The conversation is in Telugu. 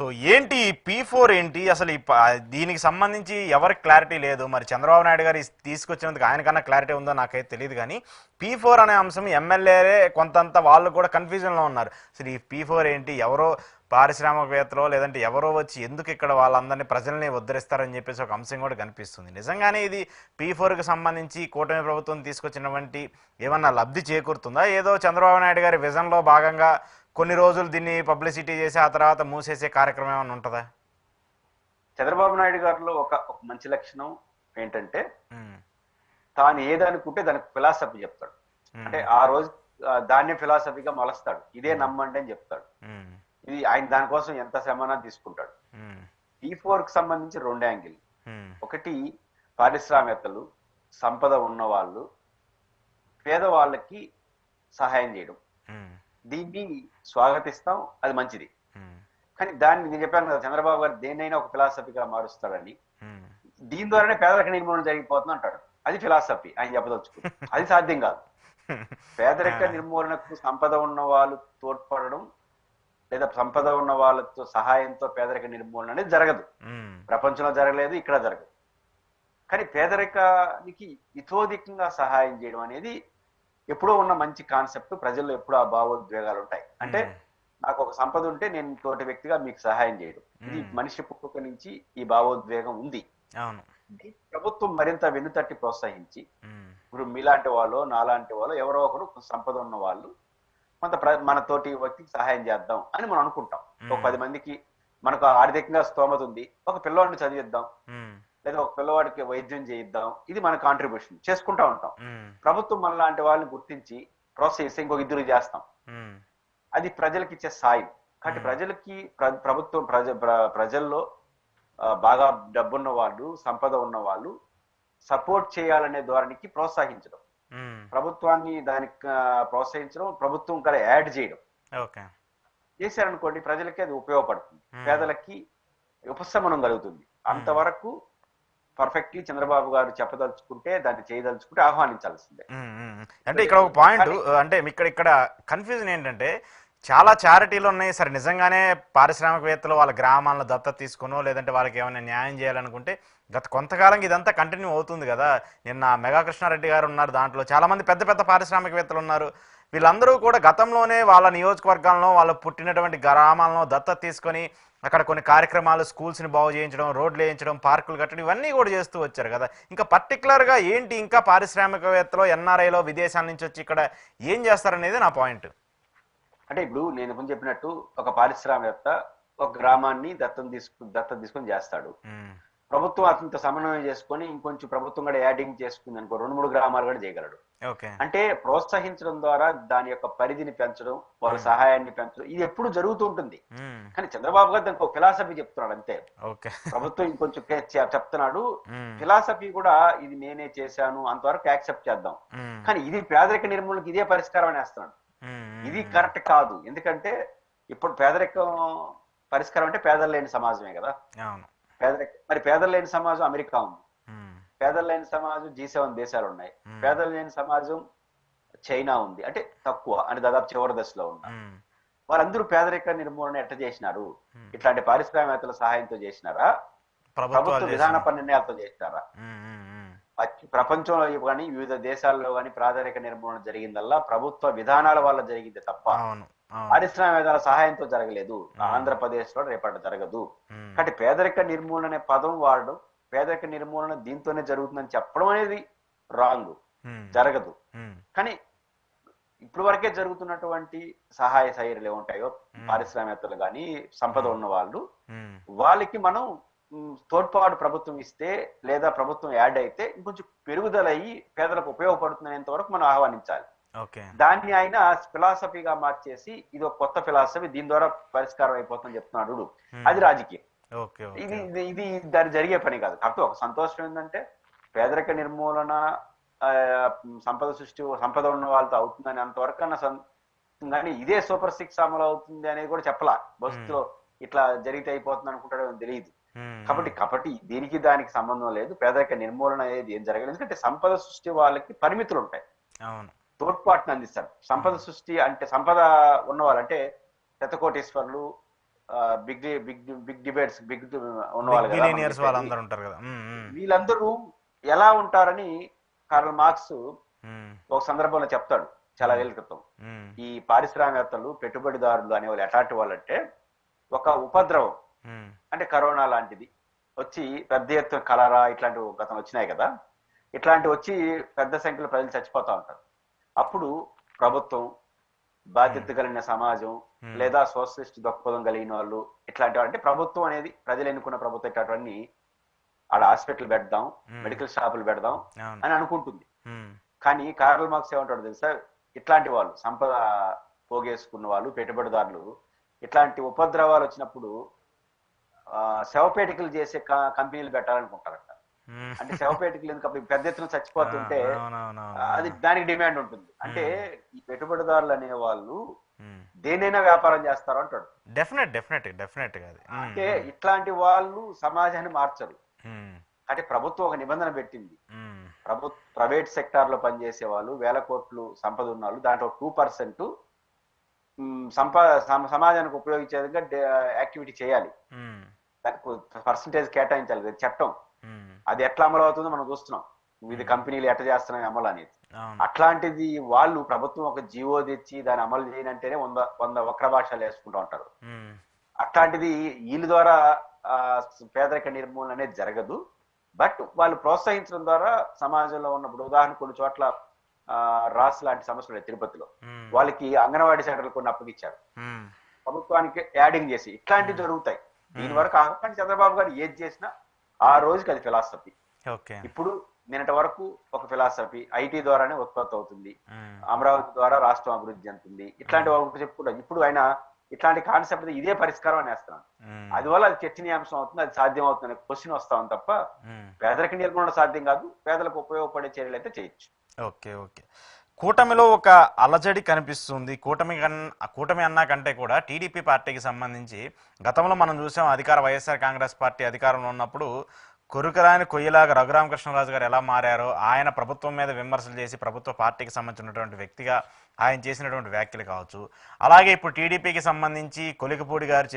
సో ఏంటి P4 ఏంటి అసలు దీనికి సంబంధించి ఎవరికి క్లారిటీ లేదు. మరి చంద్రబాబు నాయుడు గారు తీసుకొచ్చినందుకు ఆయనకన్నా క్లారిటీ ఉందో నాకైతే తెలియదు. కానీ P4 అనే అంశం ఎమ్మెల్యేలే కొంతంత వాళ్ళు కూడా కన్ఫ్యూజన్లో ఉన్నారు. అసలు ఈ P4 ఏంటి, ఎవరో పారిశ్రామికవేత్తలో లేదంటే ఎవరో వచ్చి ఎందుకు ఇక్కడ వాళ్ళందరినీ ప్రజల్ని ఉద్ధరిస్తారని చెప్పేసి ఒక అంశం కూడా కనిపిస్తుంది. నిజంగానే ఇది P4కి సంబంధించి కూటమి ప్రభుత్వం తీసుకొచ్చినటువంటి ఏమన్నా లబ్ధి చేకూరుతుందా, ఏదో చంద్రబాబు నాయుడు గారి విజన్లో భాగంగా కొన్ని రోజులు దీన్ని పబ్లిసిటీ చేసి ఆ తర్వాత మూసేసే కార్యక్రమం ఏమైనా ఉంటుందా? చంద్రబాబు నాయుడు గారిలో ఒక మంచి లక్షణం ఏంటంటే తాను ఏదనుకుంటే దానికి ఫిలాసఫీ చెప్తాడు. అంటే ఆ రోజు దాన్ని ఫిలాసఫీగా మలుస్తాడు. ఇదే నమ్మండి అని చెప్తాడు. ఇది ఆయన దానికోసం ఎంత శ్రమనా తీసుకుంటాడు. P4కి సంబంధించి 2 యాంగిల్. ఒకటి, పారిశ్రామికవేత్తలు, సంపద ఉన్న వాళ్ళు పేదవాళ్ళకి సహాయం చేయడం. దీన్ని స్వాగతిస్తాం, అది మంచిది. కానీ దాన్ని నేను చెప్పాను కదా, చంద్రబాబు గారు దేన్నైనా ఒక ఫిలాసఫీగా మారుస్తాడని. దీని ద్వారానే పేదరిక నిర్మూలన జరిగిపోతుంది అంటాడు. అది ఫిలాసఫీ ఆయన చెప్పదలుచుకుంది. అది సాధ్యం కాదు. పేదరిక నిర్మూలనకు సంపద ఉన్న వాళ్ళు తోడ్పడడం లేదా సంపద ఉన్న వాళ్ళతో సహాయంతో పేదరిక నిర్మూలన అనేది జరగదు. ప్రపంచంలో జరగలేదు, ఇక్కడ జరగదు. కానీ పేదరికానికి ఇతోధికంగా సహాయం చేయడం అనేది ఎప్పుడో ఉన్న మంచి కాన్సెప్ట్. ప్రజల్లో ఎప్పుడూ ఆ భావోద్వేగాలు ఉంటాయి. అంటే నాకు ఒక సంపద ఉంటే నేను తోటి వ్యక్తిగా మీకు సహాయం చేయడం, ఇది మనిషి పుట్టుక నుంచి ఈ భావోద్వేగం ఉంది. ప్రభుత్వం మరింత వెన్నుతట్టి ప్రోత్సహించి, ఇప్పుడు మీలాంటి వాళ్ళు నాలాంటి వాళ్ళు ఎవరో ఒకరు సంపద ఉన్న వాళ్ళు కొంత మన తోటి వ్యక్తికి సహాయం చేద్దాం అని మనం అనుకుంటాం. ఒక 10 మందికి మనకు ఆర్థికంగా స్తోమత ఉంది, ఒక పిల్లవాడిని చదివిద్దాం లేదా ఒక పిల్లవాడికి వైద్యం చేయిద్దాం, ఇది మన కాంట్రిబ్యూషన్ చేసుకుంటా ఉంటాం. ప్రభుత్వం మన లాంటి వాళ్ళని గుర్తించి ప్రోత్సహిస్తే ఇంకొక 2 చేస్తాం. అది ప్రజలకి ఇచ్చే సాయం. కాబట్టి ప్రజలకి ప్రభుత్వం ప్రజల్లో బాగా డబ్బున్న వాళ్ళు, సంపద ఉన్న వాళ్ళు సపోర్ట్ చేయాలనే ధోరణికి ప్రోత్సహించడం, ప్రభుత్వాన్ని దానికి ప్రోత్సహించడం, ప్రభుత్వం కూడా యాడ్ చేయడం చేశారనుకోండి, ప్రజలకి అది ఉపయోగపడుతుంది, పేదలకి ఉపశమనం కలుగుతుంది. అంతవరకు పర్ఫెక్ట్లీ చంద్రబాబు గారు చెప్పదలుచుకుంటే, దాన్ని చేయదలుచుకుంటే ఆహ్వానించాల్సిందే. అంటే ఇక్కడ ఒక పాయింట్, అంటే ఇక్కడ కన్ఫ్యూజన్ ఏంటంటే చాలా చారిటీలు ఉన్నాయి. సరే, నిజంగానే పారిశ్రామికవేత్తలు వాళ్ళ గ్రామాలను దత్తత తీసుకునో లేదంటే వాళ్ళకి ఏమైనా న్యాయం చేయాలనుకుంటే గత కొంతకాలంగా ఇదంతా కంటిన్యూ అవుతుంది కదా. నిన్న మెగా కృష్ణారెడ్డి గారు ఉన్నారు, దాంట్లో చాలామంది పెద్ద పెద్ద పారిశ్రామికవేత్తలు ఉన్నారు. వీళ్ళందరూ కూడా గతంలోనే వాళ్ళ నియోజకవర్గాలను, వాళ్ళు పుట్టినటువంటి గ్రామాలను దత్తత తీసుకొని అక్కడ కొన్ని కార్యక్రమాలు, స్కూల్స్ని బాగు చేయించడం, రోడ్లు వేయించడం, పార్కులు కట్టడం, ఇవన్నీ కూడా చేస్తూ వచ్చారు కదా. ఇంకా పర్టికులర్గా ఏంటి, ఇంకా పారిశ్రామికవేత్తలో ఎన్ఆర్ఐలో విదేశాల నుంచి వచ్చి ఇక్కడ ఏం చేస్తారనేది నా పాయింట్. అంటే ఇప్పుడు నేను ముందు చెప్పినట్టు ఒక పారిశ్రామికవేత్త ఒక గ్రామాన్ని దత్తత తీసుకొని చేస్తాడు. ప్రభుత్వం అతనితో సమన్వయం చేసుకొని ఇంకొంచెం ప్రభుత్వం కూడా యాడింగ్ చేసుకుంది అనుకో, 2-3 గ్రామాలు కూడా చేయగలడు. అంటే ప్రోత్సహించడం ద్వారా దాని యొక్క పరిధిని పెంచడం, వాళ్ళ సహాయాన్ని పెంచడం, ఇది ఎప్పుడు జరుగుతూ ఉంటుంది. కానీ చంద్రబాబు గారు దానికి ఒక ఫిలాసఫీ చెప్తున్నాడు అంతే. ప్రభుత్వం ఇంకొంచెం చెప్తున్నాడు, ఫిలాసఫీ కూడా ఇది నేనే చేశాను అంతవరకు యాక్సెప్ట్ చేద్దాం, కానీ ఇది పేదరిక నిర్మూలనకి ఇదే పరిష్కారం అనేస్తున్నాడు. ఇది కరెక్ట్ కాదు. ఎందుకంటే ఇప్పుడు పేదరికం పరిష్కారం అంటే పేదలు లేని సమాజమే కదా. మరి పేదలు లేని సమాజం అమెరికా ఉంది, పేదలు లేని సమాజం G7 దేశాలు ఉన్నాయి, పేదలు లేని సమాజం చైనా ఉంది. అంటే తక్కువ, అంటే దాదాపు చివరి దశలో ఉన్నారు. వాళ్ళందరూ పేదరిక నిర్మూలన ఎట్లా చేసినారు? ఇట్లాంటి పారిశ్రామికవేత్తల సహాయంతో చేసినారా, ప్రభుత్వ విధాన నిర్ణయాలతో చేసినారా? ప్రపంచంలో కానీ వివిధ దేశాల్లో కానీ పేదరిక నిర్మూలన జరిగిందల్లా ప్రభుత్వ విధానాల వల్ల జరిగింది తప్ప పారిశ్రామికవేత్తల సహాయంతో జరగలేదు. ఆంధ్రప్రదేశ్ లో రేపటి జరగదు. కాబట్టి పేదరిక నిర్మూలన అనే పదం వాడడం, పేదరిక నిర్మూలన దీంతోనే జరుగుతుందని చెప్పడం అనేది రాంగ్, జరగదు. కానీ ఇప్పుడు వరకే జరుగుతున్నటువంటి సహాయ చర్యలు ఏముంటాయో, పారిశ్రామికవేత్తలు కానీ సంపద ఉన్న వాళ్ళు, వాళ్ళకి మనం తోడ్పాటు ప్రభుత్వం ఇస్తే లేదా ప్రభుత్వం యాడ్ అయితే ఇంకొంచెం పెరుగుదల అయ్యి పేదలకు ఉపయోగపడుతున్నంత వరకు మనం ఆహ్వానించాలి. దాన్ని ఆయన ఫిలాసఫీగా మార్చేసి ఇది ఒక కొత్త ఫిలాసఫీ, దీని ద్వారా పరిష్కారం అయిపోతుందని చెప్తున్నాడు. అది రాజకీయం. ఇది దాని జరిగే పని కాదు. కాబట్టి ఒక సంతోషం ఏంటంటే పేదరిక నిర్మూలన, సంపద ఉన్న వాళ్ళతో అవుతుందని అంతవరకు అన్న, కానీ ఇదే సూపర్ 6 అమలు అవుతుంది అనేది కూడా చెప్పలా. భవిష్యత్తులో ఇట్లా జరిగితే అయిపోతుంది అనుకుంటాడో తెలియదు. కాబట్టి దీనికి దానికి సంబంధం లేదు. పేదరిక నిర్మూలన అనేది ఏం జరగలేదు. ఎందుకంటే సంపద సృష్టి వాళ్ళకి పరిమితులు ఉంటాయి, తోడ్పాటును అందిస్తారు. సంపద సృష్టి అంటే సంపద ఉన్నవాళ్ళు అంటే శతకోటీశ్వరులు, బిగ్ బిగ్ డిబేట్స్ ఉన్నవాళ్ళు కదా మనం బిలియనియర్స్ చెప్పేది. వాళ్ళందరూ ఉంటారు కదా. వీళ్ళందరూ ఎలా ఉంటారని కార్ల్ మార్క్స్ ఒక సందర్భంలో చెప్తాడు చాలా ఏళ్ళ క్రితం. ఈ పారిశ్రామికవేత్తలు పెట్టుబడిదారులు అనేవాళ్ళు ఎట్లాంటి వాళ్ళు అంటే, ఒక ఉపద్రవం అంటే కరోనా లాంటిది వచ్చి పెద్ద ఎత్తున కలరా ఇట్లాంటివి గతం వచ్చినాయి కదా, ఇట్లాంటివి వచ్చి పెద్ద సంఖ్యలో ప్రజలు చచ్చిపోతా ఉంటారు. అప్పుడు ప్రభుత్వం, బాధ్యత కలిగిన సమాజం, లేదా సోషలిస్ట్ దృక్పథం కలిగిన వాళ్ళు ఇట్లాంటి అంటే ప్రభుత్వం అనేది ప్రజలు ఎన్నుకున్న ప్రభుత్వం ఇట్లాంటివన్నీ ఆడ హాస్పిటల్ పెడదాం, మెడికల్ షాపులు పెడదాం అని అనుకుంటుంది. కానీ కార్ల్ మార్క్స్ ఏమంటాడు తెలుసా, ఇట్లాంటి వాళ్ళు సంపద పోగేసుకున్న వాళ్ళు పెట్టుబడిదారులు ఇట్లాంటి ఉపద్రవాలు వచ్చినప్పుడు శవపేటికలు చేసే కంపెనీలు పెట్టాలనుకుంటారట. అంటే శవపేటికలు ఎందుకు అప్పుడు పెద్ద ఎత్తున చచ్చిపోతుంటే అది దానికి డిమాండ్ ఉంటుంది. అంటే ఈ పెట్టుబడిదారులు అనే వాళ్ళు దేనైనా వ్యాపారం చేస్తారు అంటాడు. డెఫినెట్ అంటే ఇట్లాంటి వాళ్ళు సమాజాన్ని మార్చరు. అంటే ప్రభుత్వం ఒక నిబంధన పెట్టింది, ప్రైవేట్ సెక్టార్ లో పనిచేసే వాళ్ళు 1000 కోట్లు సంపద ఉన్న వాళ్ళు దాంట్లో 2% సమాజానికి ఉపయోగించే విధంగా యాక్టివిటీ చేయాలి, దానికి పర్సంటేజ్ కేటాయించాలి. చట్టం అది ఎట్లా అమలు అవుతుందో మనం చూస్తున్నాం, వివిధ కంపెనీలు ఎట్లా చేస్తున్నాయి అమలు అనేది. అట్లాంటిది వాళ్ళు ప్రభుత్వం ఒక జీవో తెచ్చి దాన్ని అమలు చేయనంటేనే 100 వక్ర భాషలు వేసుకుంటూ ఉంటారు. అట్లాంటిది వీళ్ళ ద్వారా పేదరిక నిర్మూలన అనేది జరగదు. బట్ వాళ్ళు ప్రోత్సహించడం ద్వారా సమాజంలో ఉన్నప్పుడు ఉదాహరణ కొన్ని చోట్ల రాస్ లాంటి సమస్యలు తిరుపతిలో వాళ్ళకి అంగన్వాడీ సెంటర్లు కొన్ని అప్పగిచ్చారు ప్రభుత్వానికి యాడింగ్ చేసి. ఇట్లాంటివి జరుగుతాయి. దీని వరకు కాకుండా చంద్రబాబు గారు ఏది చేసినా ఆ రోజుకి అది ఫిలాసఫీ. ఇప్పుడు నిన్నటి వరకు ఒక ఫిలాసఫీ ఐటీ ద్వారానే ఉత్పత్తి అవుతుంది, అమరావతి ద్వారా రాష్ట్రం అభివృద్ధి చెందుతుంది, ఇట్లాంటి ఒకటి చెప్పుకుంటాం. ఇప్పుడు ఆయన ఇట్లాంటి కాన్సెప్ట్ ఇదే పరిష్కారం అని వేస్తున్నాను. అది వల్ల అది చర్చనీయాంశం అవుతుంది, అది సాధ్యం అవుతుంది క్వశ్చన్ వస్తాం తప్ప పేదరిక నిర్మూలన సాధ్యం కాదు. పేదలకు ఉపయోగపడే చర్యలు అయితే చేయొచ్చు. ఓకే. కూటమిలో ఒక అలజడి కనిపిస్తుంది. కూటమి అన్నా కంటే కూడా టీడీపీ పార్టీకి సంబంధించి గతంలో మనం చూసాం, వైఎస్ఆర్ కాంగ్రెస్ పార్టీ అధికారంలో ఉన్నప్పుడు కొరుకురాని కొయ్యలాగా రఘురామకృష్ణరాజు గారు ఎలా మారారో, ఆయన ప్రభుత్వం మీద విమర్శలు చేసి ప్రభుత్వ పార్టీకి సంబంధించినటువంటి వ్యక్తిగా ఆయన చేసినటువంటి వ్యాఖ్యలు కావచ్చు. అలాగే ఇప్పుడు టీడీపీకి సంబంధించి కొలికపూడి గారు